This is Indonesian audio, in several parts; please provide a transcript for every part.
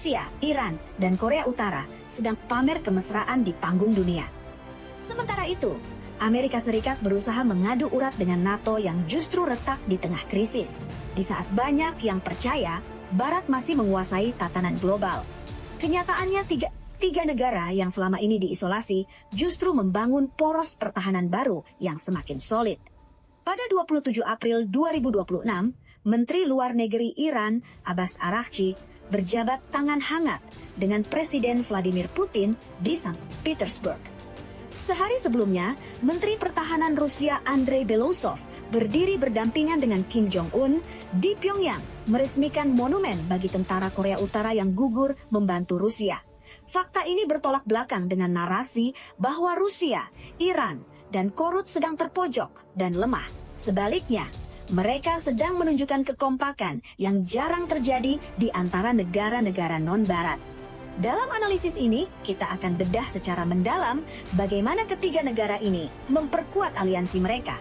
Rusia, Iran, dan Korea Utara sedang pamer kemesraan di panggung dunia. Sementara itu, Amerika Serikat berusaha mengadu urat dengan NATO yang justru retak di tengah krisis. Di saat banyak yang percaya Barat masih menguasai tatanan global. Kenyataannya tiga negara yang selama ini diisolasi justru membangun poros pertahanan baru yang semakin solid. Pada 27 April 2026, Menteri Luar Negeri Iran, Abbas Araghchi, berjabat tangan hangat dengan Presiden Vladimir Putin di St. Petersburg. Sehari sebelumnya, Menteri Pertahanan Rusia Andrei Belousov berdiri berdampingan dengan Kim Jong-un di Pyongyang meresmikan monumen bagi tentara Korea Utara yang gugur membantu Rusia. Fakta ini bertolak belakang dengan narasi bahwa Rusia, Iran, dan Korut sedang terpojok dan lemah. Sebaliknya, mereka sedang menunjukkan kekompakan yang jarang terjadi di antara negara-negara non-Barat. Dalam analisis ini, kita akan bedah secara mendalam bagaimana ketiga negara ini memperkuat aliansi mereka,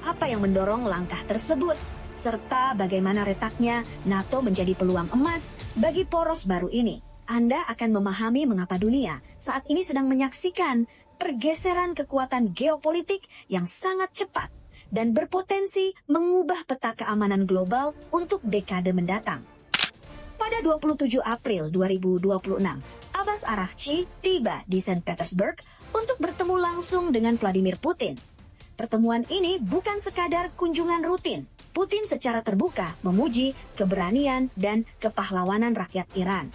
apa yang mendorong langkah tersebut, serta bagaimana retaknya NATO menjadi peluang emas bagi poros baru ini. Anda akan memahami mengapa dunia saat ini sedang menyaksikan pergeseran kekuatan geopolitik yang sangat cepat dan berpotensi mengubah peta keamanan global untuk dekade mendatang. Pada 27 April 2026, Abbas Araghchi tiba di St. Petersburg untuk bertemu langsung dengan Vladimir Putin. Pertemuan ini bukan sekadar kunjungan rutin. Putin secara terbuka memuji keberanian dan kepahlawanan rakyat Iran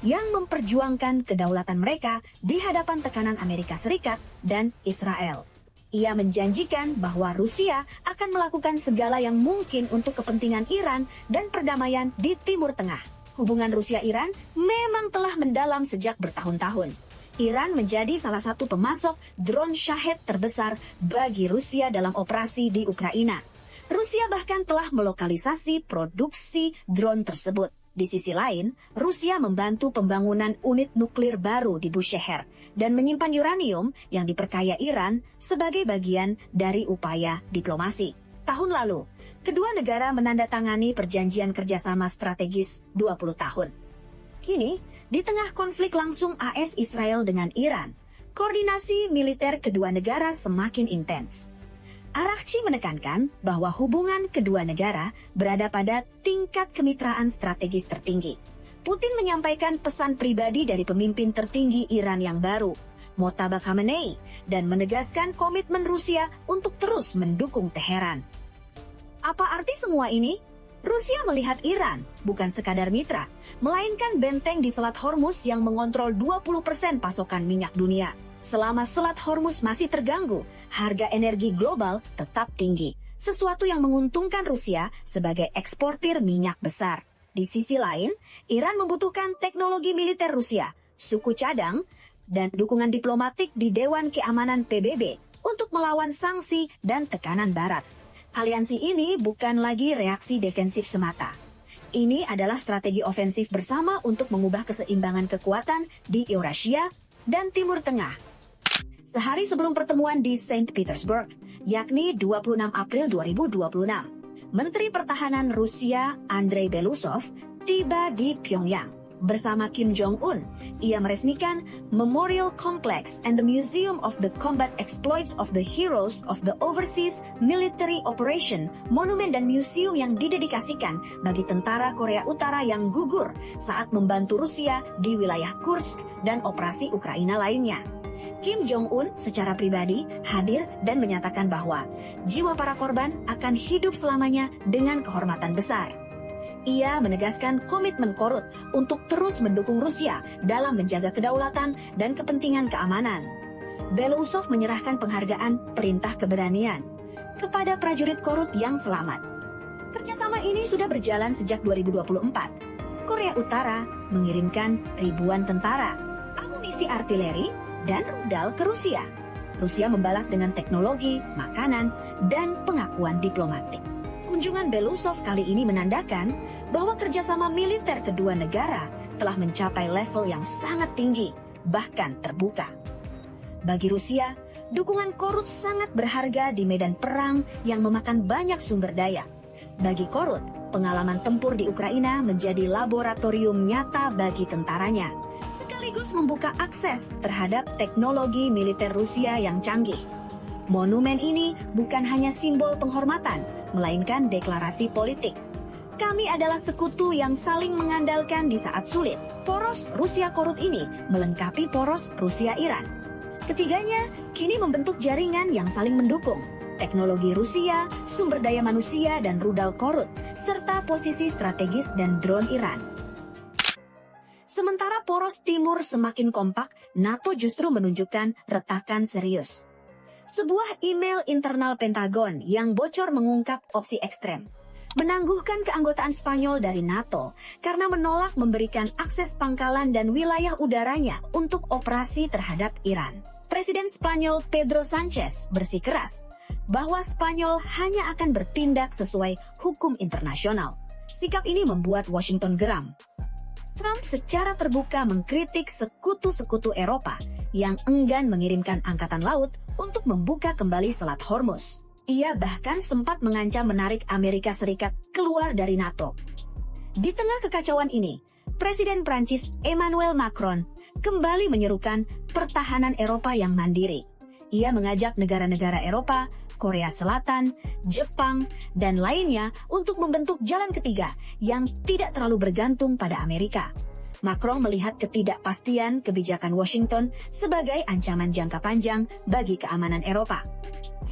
yang memperjuangkan kedaulatan mereka di hadapan tekanan Amerika Serikat dan Israel. Ia menjanjikan bahwa Rusia akan melakukan segala yang mungkin untuk kepentingan Iran dan perdamaian di Timur Tengah. Hubungan Rusia-Iran memang telah mendalam sejak bertahun-tahun. Iran menjadi salah satu pemasok drone Shahed terbesar bagi Rusia dalam operasi di Ukraina. Rusia bahkan telah melokalisasi produksi drone tersebut. Di sisi lain, Rusia membantu pembangunan unit nuklir baru di Bushehr dan menyimpan uranium yang diperkaya Iran sebagai bagian dari upaya diplomasi. Tahun lalu, kedua negara menandatangani perjanjian kerjasama strategis 20 tahun. Kini, di tengah konflik langsung AS Israel dengan Iran, koordinasi militer kedua negara semakin intens. Araghchi menekankan bahwa hubungan kedua negara berada pada tingkat kemitraan strategis tertinggi. Putin menyampaikan pesan pribadi dari pemimpin tertinggi Iran yang baru, Mojtaba Khamenei, dan menegaskan komitmen Rusia untuk terus mendukung Teheran. Apa arti semua ini? Rusia melihat Iran bukan sekadar mitra, melainkan benteng di Selat Hormuz yang mengontrol 20% pasokan minyak dunia. Selama Selat Hormuz masih terganggu, harga energi global tetap tinggi, sesuatu yang menguntungkan Rusia sebagai eksportir minyak besar. Di sisi lain, Iran membutuhkan teknologi militer Rusia, suku cadang, dan dukungan diplomatik di Dewan Keamanan PBB untuk melawan sanksi dan tekanan Barat. Aliansi ini bukan lagi reaksi defensif semata. Ini adalah strategi ofensif bersama untuk mengubah keseimbangan kekuatan di Eurasia dan Timur Tengah. Sehari sebelum pertemuan di St. Petersburg, yakni 26 April 2026, Menteri Pertahanan Rusia Andrei Belousov tiba di Pyongyang bersama Kim Jong-un. Ia meresmikan Memorial Complex and the Museum of the Combat Exploits of the Heroes of the Overseas Military Operation, monumen dan museum yang didedikasikan bagi tentara Korea Utara yang gugur saat membantu Rusia di wilayah Kursk dan operasi Ukraina lainnya. Kim Jong-un secara pribadi hadir dan menyatakan bahwa jiwa para korban akan hidup selamanya dengan kehormatan besar. Ia menegaskan komitmen Korut untuk terus mendukung Rusia dalam menjaga kedaulatan dan kepentingan keamanan. Belousov menyerahkan penghargaan Perintah Keberanian kepada prajurit Korut yang selamat. Kerjasama ini sudah berjalan sejak 2024. Korea Utara mengirimkan ribuan tentara, amunisi artileri, dan rudal ke Rusia. Rusia membalas dengan teknologi, makanan, dan pengakuan diplomatik. Kunjungan Belousov kali ini menandakan bahwa kerjasama militer kedua negara telah mencapai level yang sangat tinggi, bahkan terbuka. Bagi Rusia, dukungan Korut sangat berharga di medan perang yang memakan banyak sumber daya. Bagi Korut, pengalaman tempur di Ukraina menjadi laboratorium nyata bagi tentaranya, sekaligus membuka akses terhadap teknologi militer Rusia yang canggih. Monumen ini bukan hanya simbol penghormatan, melainkan deklarasi politik. Kami adalah sekutu yang saling mengandalkan di saat sulit. Poros Rusia Korut ini melengkapi poros Rusia-Iran. Ketiganya kini membentuk jaringan yang saling mendukung. Teknologi Rusia, sumber daya manusia dan rudal Korut, serta posisi strategis dan drone Iran. Sementara poros timur semakin kompak, NATO justru menunjukkan retakan serius. Sebuah email internal Pentagon yang bocor mengungkap opsi ekstrem, menangguhkan keanggotaan Spanyol dari NATO karena menolak memberikan akses pangkalan dan wilayah udaranya untuk operasi terhadap Iran. Presiden Spanyol Pedro Sánchez bersikeras bahwa Spanyol hanya akan bertindak sesuai hukum internasional. Sikap ini membuat Washington geram. Trump secara terbuka mengkritik sekutu-sekutu Eropa yang enggan mengirimkan angkatan laut untuk membuka kembali Selat Hormuz. Ia bahkan sempat mengancam menarik Amerika Serikat keluar dari NATO. Di tengah kekacauan ini, Presiden Prancis Emmanuel Macron kembali menyerukan pertahanan Eropa yang mandiri. Ia mengajak negara-negara Eropa, Korea Selatan, Jepang, dan lainnya untuk membentuk jalan ketiga yang tidak terlalu bergantung pada Amerika. Macron melihat ketidakpastian kebijakan Washington sebagai ancaman jangka panjang bagi keamanan Eropa.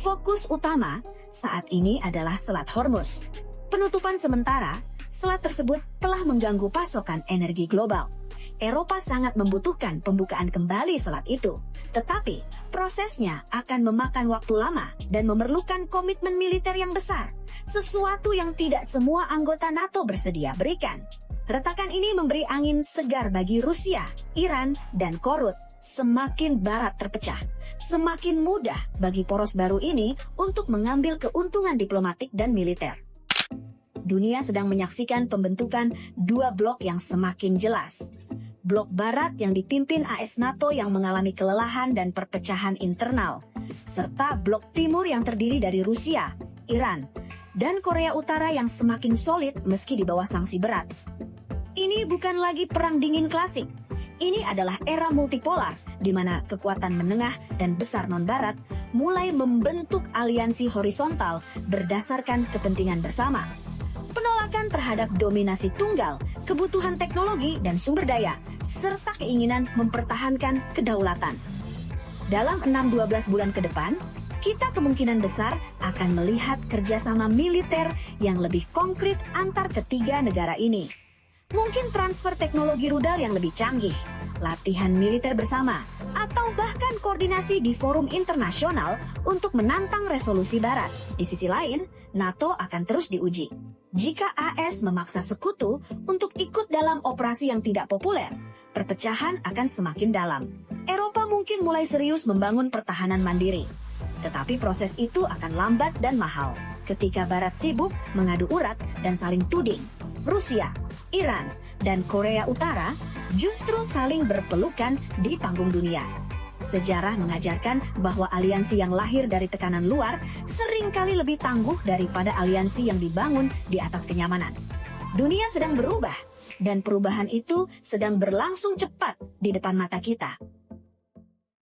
Fokus utama saat ini adalah Selat Hormuz. Penutupan sementara, selat tersebut telah mengganggu pasokan energi global. Eropa sangat membutuhkan pembukaan kembali selat itu, tetapi prosesnya akan memakan waktu lama dan memerlukan komitmen militer yang besar, sesuatu yang tidak semua anggota NATO bersedia berikan. Retakan ini memberi angin segar bagi Rusia, Iran, dan Korut. Semakin barat terpecah, semakin mudah bagi poros baru ini untuk mengambil keuntungan diplomatik dan militer. Dunia sedang menyaksikan pembentukan dua blok yang semakin jelas. Blok Barat yang dipimpin AS NATO yang mengalami kelelahan dan perpecahan internal, serta Blok Timur yang terdiri dari Rusia, Iran, dan Korea Utara yang semakin solid meski di bawah sanksi berat. Ini bukan lagi perang dingin klasik. Ini adalah era multipolar, di mana kekuatan menengah dan besar non-barat mulai membentuk aliansi horizontal berdasarkan kepentingan bersama. Penolakan terhadap dominasi tunggal, kebutuhan teknologi dan sumber daya, serta keinginan mempertahankan kedaulatan. Dalam 6-12 bulan ke depan, kita kemungkinan besar akan melihat kerjasama militer yang lebih konkret antar ketiga negara ini. Mungkin transfer teknologi rudal yang lebih canggih, latihan militer bersama, atau bahkan koordinasi di forum internasional untuk menantang resolusi Barat. Di sisi lain, NATO akan terus diuji. Jika AS memaksa sekutu untuk ikut dalam operasi yang tidak populer, perpecahan akan semakin dalam. Eropa mungkin mulai serius membangun pertahanan mandiri. Tetapi proses itu akan lambat dan mahal. Ketika Barat sibuk mengadu urat dan saling tuding, Rusia, Iran, dan Korea Utara justru saling berpelukan di panggung dunia. Sejarah mengajarkan bahwa aliansi yang lahir dari tekanan luar seringkali lebih tangguh daripada aliansi yang dibangun di atas kenyamanan. Dunia sedang berubah, dan perubahan itu sedang berlangsung cepat di depan mata kita.